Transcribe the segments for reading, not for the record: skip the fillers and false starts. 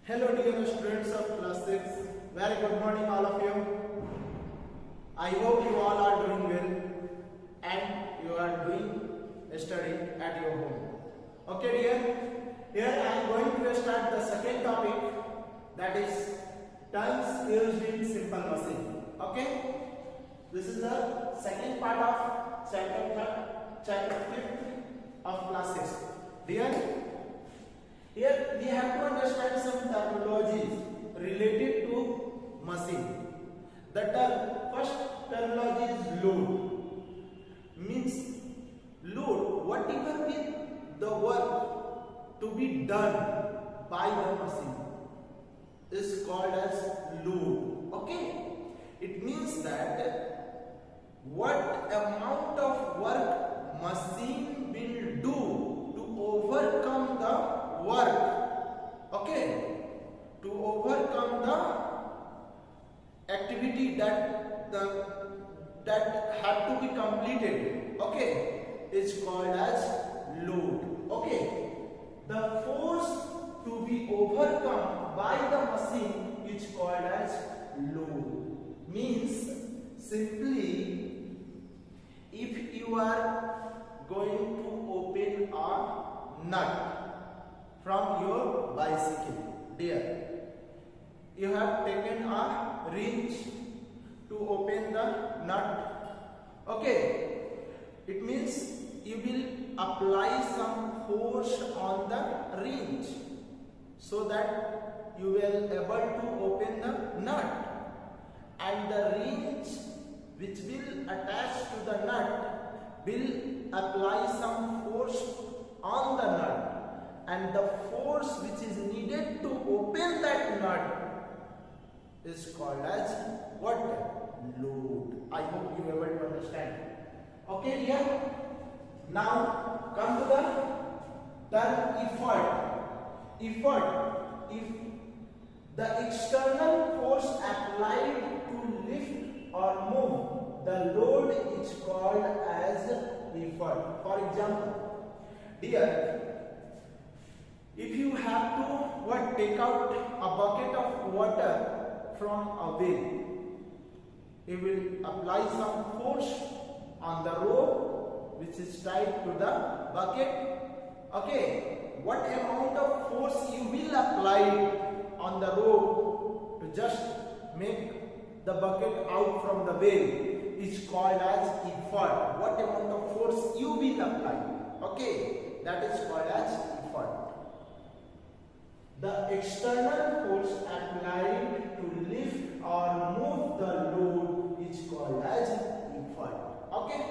Hello dear students of class 6. Very good morning all of you. I hope you all are doing well and you are doing study at your home. Okay dear, here I am going to start the second topic, that is terms used in simple machine. Okay, this is the second part of chapter 5th of class 6. Dear, here we have to understand some terminologies related to machine. The first terminology is load. Means load, whatever be the work to be done by the machine is called as load. Okay, it means that what amount of work machine will do to overcome the work, okay, to overcome the activity that had to be completed, okay, is called as load. Okay, the force to be overcome by the machine is called as load. Means simply, if you are going to open a nut from your bicycle, dear, you have taken a wrench to open the nut. Okay, it means you will apply some force on the wrench so that you will able to open the nut, and the wrench which will attach to the nut will apply some force on the nut, and the force which is needed to open that nut is called as what? Load. I hope you are able to understand. Okay dear, now come to the term effort. Effort, if the external force applied to lift or move the load is called as effort. For example, dear, if you have to take out a bucket of water from a well, you will apply some force on the rope which is tied to the bucket. Okay, what amount of force you will apply on the rope to just make the bucket out from the well is called as effort. What amount of force you will apply, okay, that is called as effort. The external force applied to lift or move the load is called as effort. Okay?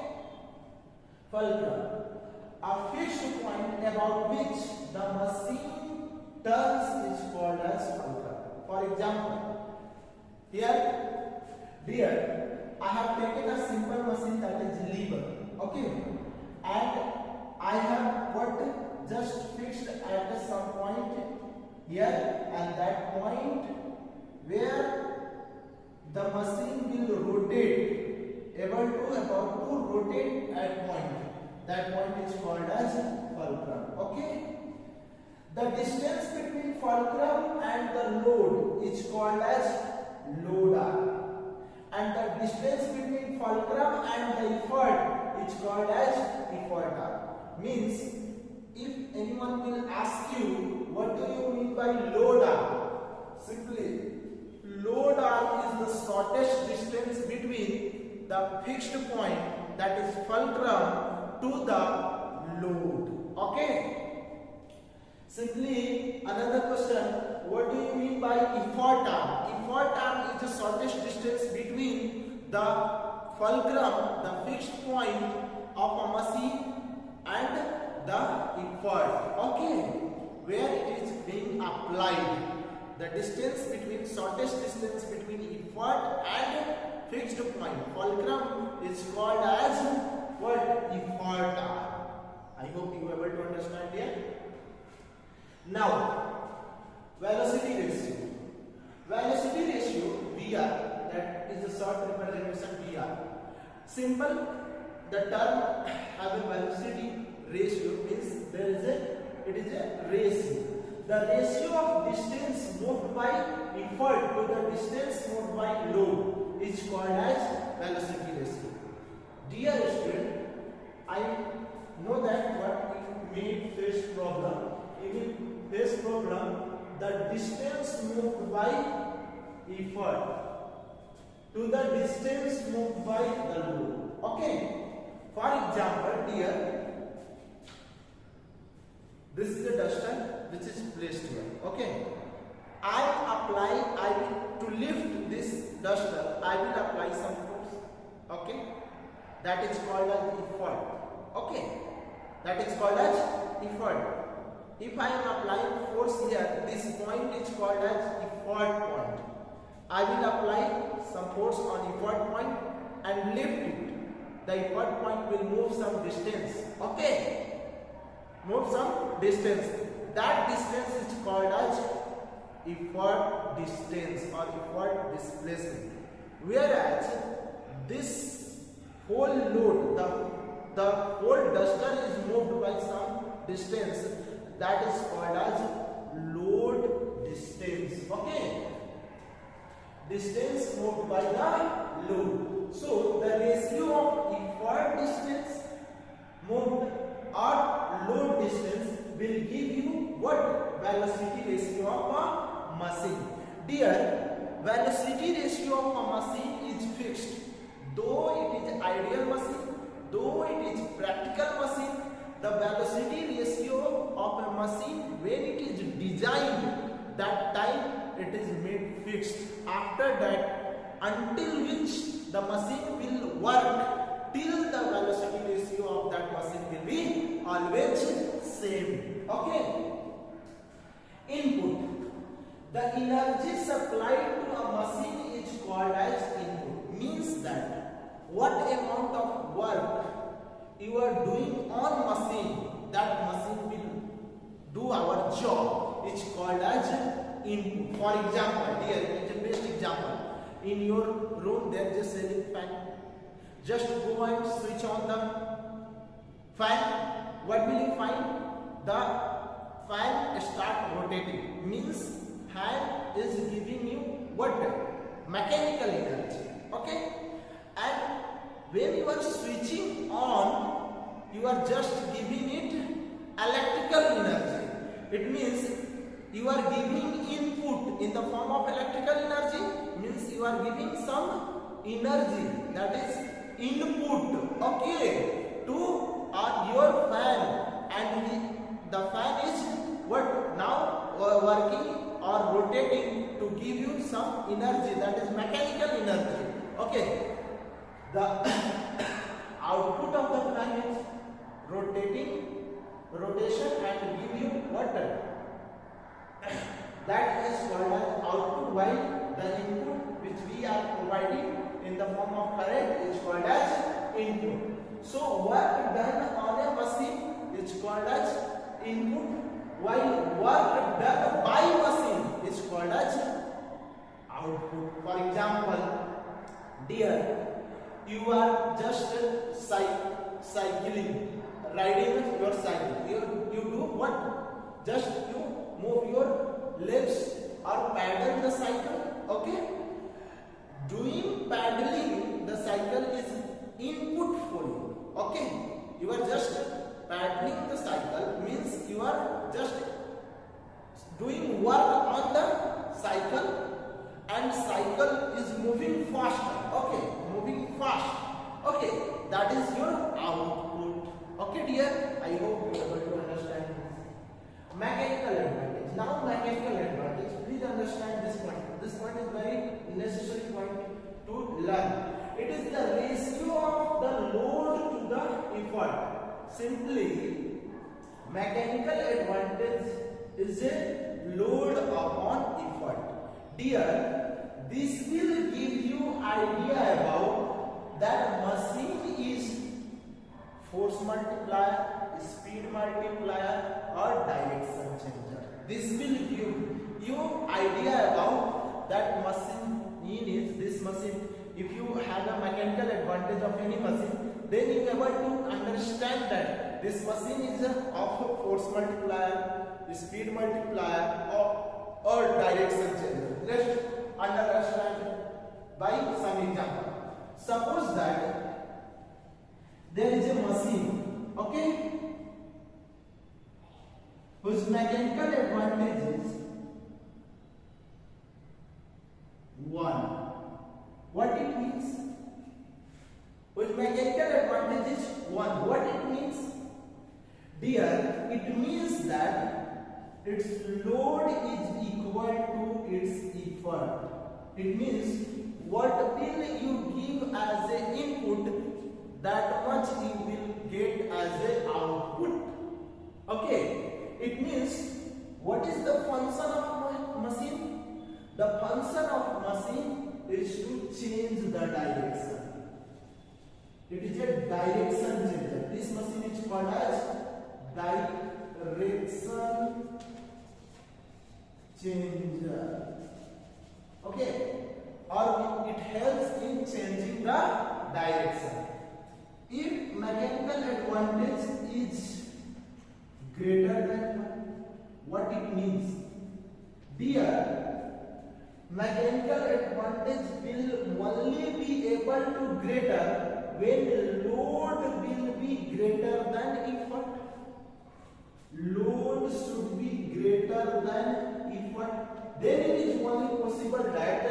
Fulcrum, a fixed point about which the machine turns is called as fulcrum. For example, here, dear, I have taken a simple machine that is lever. Okay? And I have just fixed at some point here, and that point where the machine will rotate, able to about to rotate at point. That point is called as fulcrum. Okay. The distance between fulcrum and the load is called as load arm, and the distance between fulcrum and the effort is called as effort arm. Means, if anyone will ask you, what do you mean by load arm? Simply, load arm is the shortest distance between the fixed point, that is fulcrum, to the load. Okay? Simply, another question, what do you mean by effort arm? Effort arm is the shortest distance between the fulcrum, the fixed point of a machine, and the effort, okay, where it is being applied. The distance between, shortest distance between effort and fixed point, fulcrum, is called as what? Effort arm. I hope you are able to understand here. Now, velocity ratio. Velocity ratio, VR, that is the short representation VR. Simple, the term have a velocity ratio means it is a ratio. the ratio of distance moved by effort to the distance moved by load is called as velocity ratio. Dear student, I know that what you may face problem. You will face problem. The distance moved by effort to the distance moved by the load. Okay. For example, dear, this is a duster which is placed here. Okay. To lift this duster, I will apply some force. Okay. That is called as effort. Okay. That is called as effort. If I am applying force here, this point is called as effort point. I will apply some force on effort point and lift it. The effort point will move some distance. Okay. Move some distance. That distance is called as effort distance or effort displacement. Whereas this whole load, the whole duster is moved by some distance, that is called as load distance. Okay. Distance moved by the load. So the ratio of effort distance moved or load distance will give you what? Velocity ratio of a machine. Dear, velocity ratio of a machine is fixed. Though it is ideal machine, though it is practical machine, the velocity ratio of a machine when it is designed, that time it is made fixed. After that, until which the machine will work, till the velocity ratio of that machine will be always same. Okay. Input. The energy supplied to a machine is called as input. Means that what amount of work you are doing on machine, that machine will do our job. It's called as input. For example, here it's a best example. In your room there is a ceiling fan. Just go and switch on the fan. What will you find? The fan start rotating. Means fan is giving you what? Mechanical energy. Okay? And when you are switching on, you are just giving it electrical energy. It means you are giving input in the form of electrical energy. Means you are giving some energy, that is input, okay, to your fan, and the fan is what now working or rotating to give you some energy, that is mechanical energy. Okay. The output of the fan is rotation and give you what? That is called as output, while the input which we are providing in the form of current is called as input. So work done on a machine is called as input, while work done by machine is called as output. For example, dear, you are just cycling, riding your cycle. You do what? Just you move your legs or paddle the cycle. Okay? Doing paddling the cycle is input for you. Okay? You are just paddling the cycle, means you are just doing work on the cycle, and cycle is moving faster. Okay? Moving fast. Okay? That is your output. Okay dear? I hope you are able to understand this. Mechanical advantage. Now mechanical advantage. Please understand this point. This point is very necessary point to learn. It is the ratio of the load to the effort. Simply, mechanical advantage is a load upon effort. Dear, this will give you idea about that machine is force multiplier, speed multiplier or direction changer. This will give you idea about that machine is this machine. If you have a mechanical advantage of any machine, then you are able to understand that this machine is of force multiplier, speed multiplier or direction changer. Let's understand by some example. Suppose that there is a machine, okay, whose mechanical advantage is 1. What it means? Whose mechanical advantage is 1. What it means? Dear, it means that its load is equal to its effort. It means what will you give as an input, that much you will get as an output. Okay, it means what is the function of machine? The function of machine is to change the direction. It is a direction changer. This machine is called as direction changer. Okay, or it helps in changing the direction. If mechanical advantage is greater than 1, what it means? Dear, mechanical advantage will only be able to greater when load will be greater than effort. Load should be greater than effort. Then it is only possible that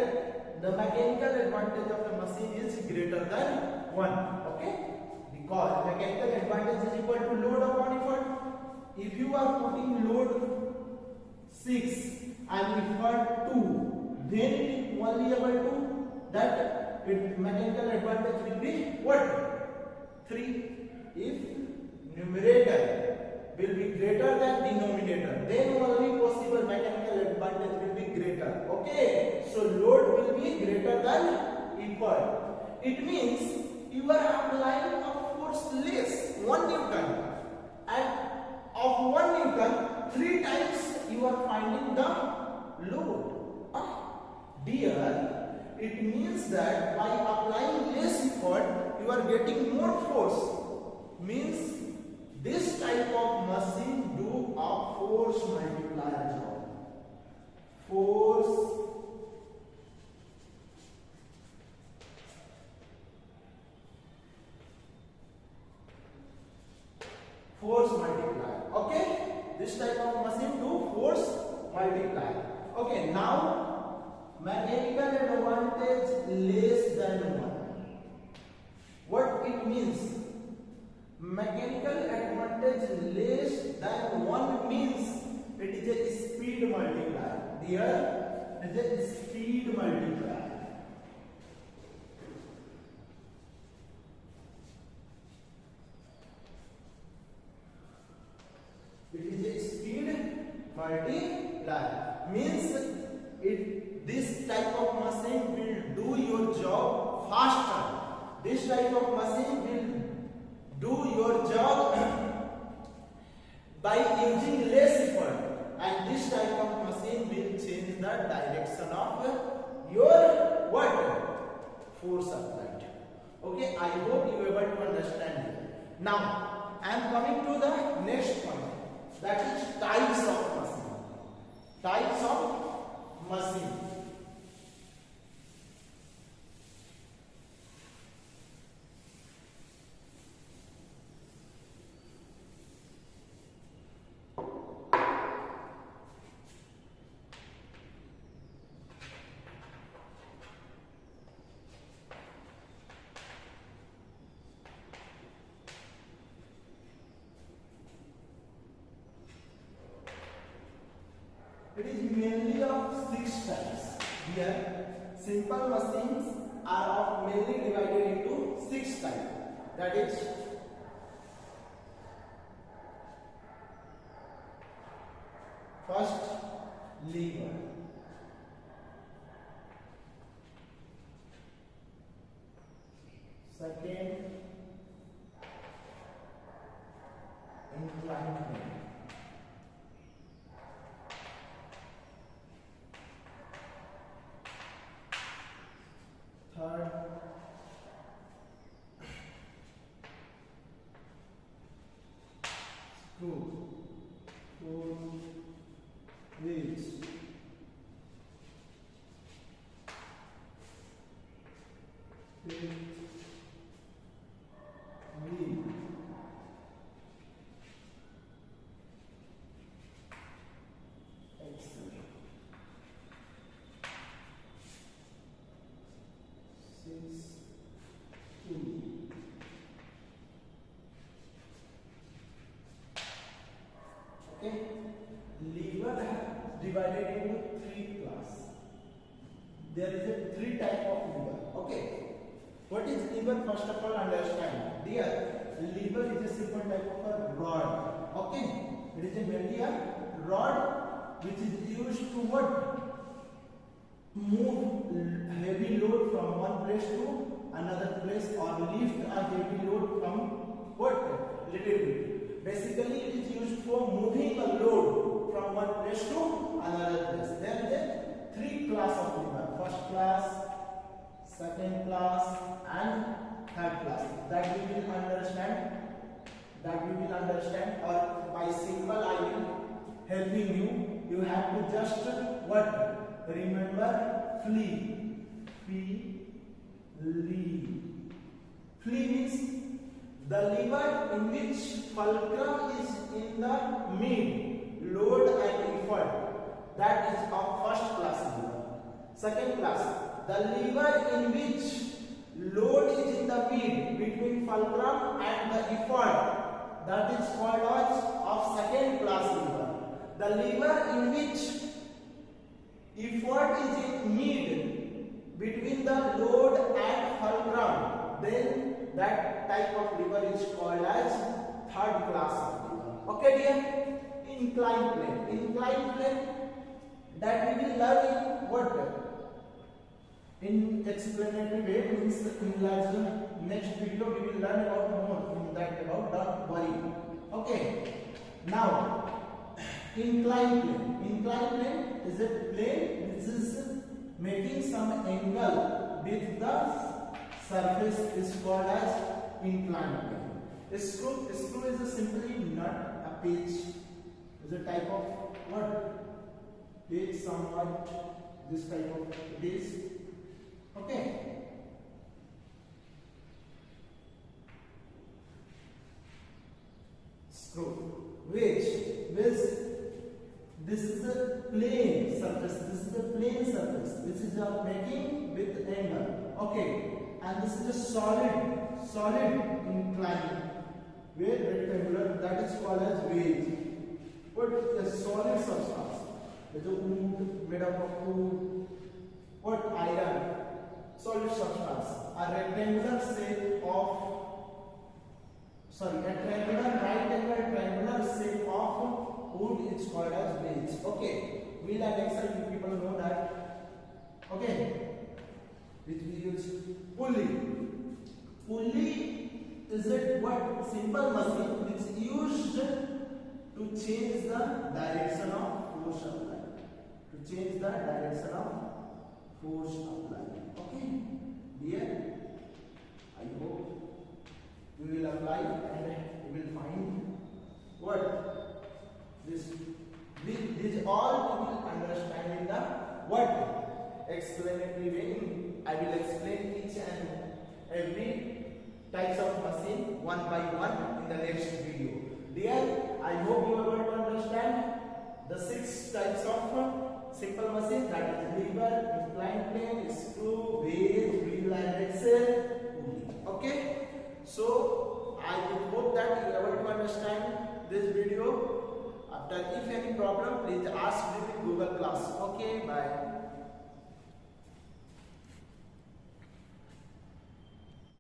the mechanical advantage of the machine is greater than 1. Okay? Because mechanical advantage is equal to load upon effort. If you are putting load 6 and effort 2, then it is only able to that mechanical advantage will be what? 3. If numerator will be greater than denominator, then only possible mechanical advantage will be greater. Okay, so load will be greater than effort. It means you are applying a force less 1 Newton, and of 1 Newton 3 times you are finding the load. Dear, it means that by applying less effort you are getting more force. Means this type of machine do a force multiplier job. Force multiplier. Okay, this type of machine do force multiplier. Okay, now mechanical advantage less than 1. What it means? Mechanical advantage less than 1 means it is a speed multiplier. Here it is a speed multiplier. It is a speed multiplier. Means this type of machine will do your job faster. This type of machine will do your job by using less effort, and this type of machine will change the direction of your what? Force applied. Okay, I hope you are able to understand it. Now I am coming to the next point, that is types of machine. Types of machine. It is mainly of 6 types. Here, simple machines are mainly divided into 6 types. That is first, lever. Second, inclined plane. Third, screw. Fourth, which okay, lever divided into three classes. There is a three type of lever. Okay, what is lever? First of all, understand. Dear, lever is a simple type of a rod. Okay, it is a mainly a rod which is used to what? To move heavy load from one place to another place, or lift a heavy load from what? Little bit. Basically, it is used for moving a load from one place to another place. There is a three class of lever: first class, second class, and third class. That we will understand. Or by simple, I will helping you. You have to just what? Remember, flee. Flee means the lever in which fulcrum is in the mid, load and effort. That is of first class lever. Second class, the lever in which load is in the mid between fulcrum and the effort. That is called as of second class lever. The lever in which effort is in mid between the load and fulcrum, then that type of lever is called as third class of lever. Okay dear? Inclined plane, that we will learn in what? In explanatory way, means in next video we will learn about more in that, about don't worry. Okay, now inclined plane is a plane which is making some angle with the surface, is called as inclined plane. A screw is a simply nut, a pitch is a type of what? Pitch, somewhat this type of it is. Okay. Screw, which this is a plane surface. This is a plane surface. This is a making with angle. Okay. And this is a solid incline where rectangular, that is called as wedge. What is a solid substance? There's a wood made up of wood. What? Iron. Solid substance. A rectangular shape of triangular shape of wood is called as wedge. Okay. Wheel and axle, you people know that. Okay. Which we use pulley. Pulley is a what? Simple machine which is used to change the direction of force applied. Okay, dear, I hope we will apply and we will find what this all we will understand in the what? Explanatory way. I will explain each and every types of machine one by one in the next video. Dear, I hope you are able to understand the 6 types of simple machine, that is lever, inclined plane, screw, wedge, wheel and axle, pulley. Okay, so I would hope that you are able to understand this video. After, if any problem, please ask me in Google class. Okay, bye.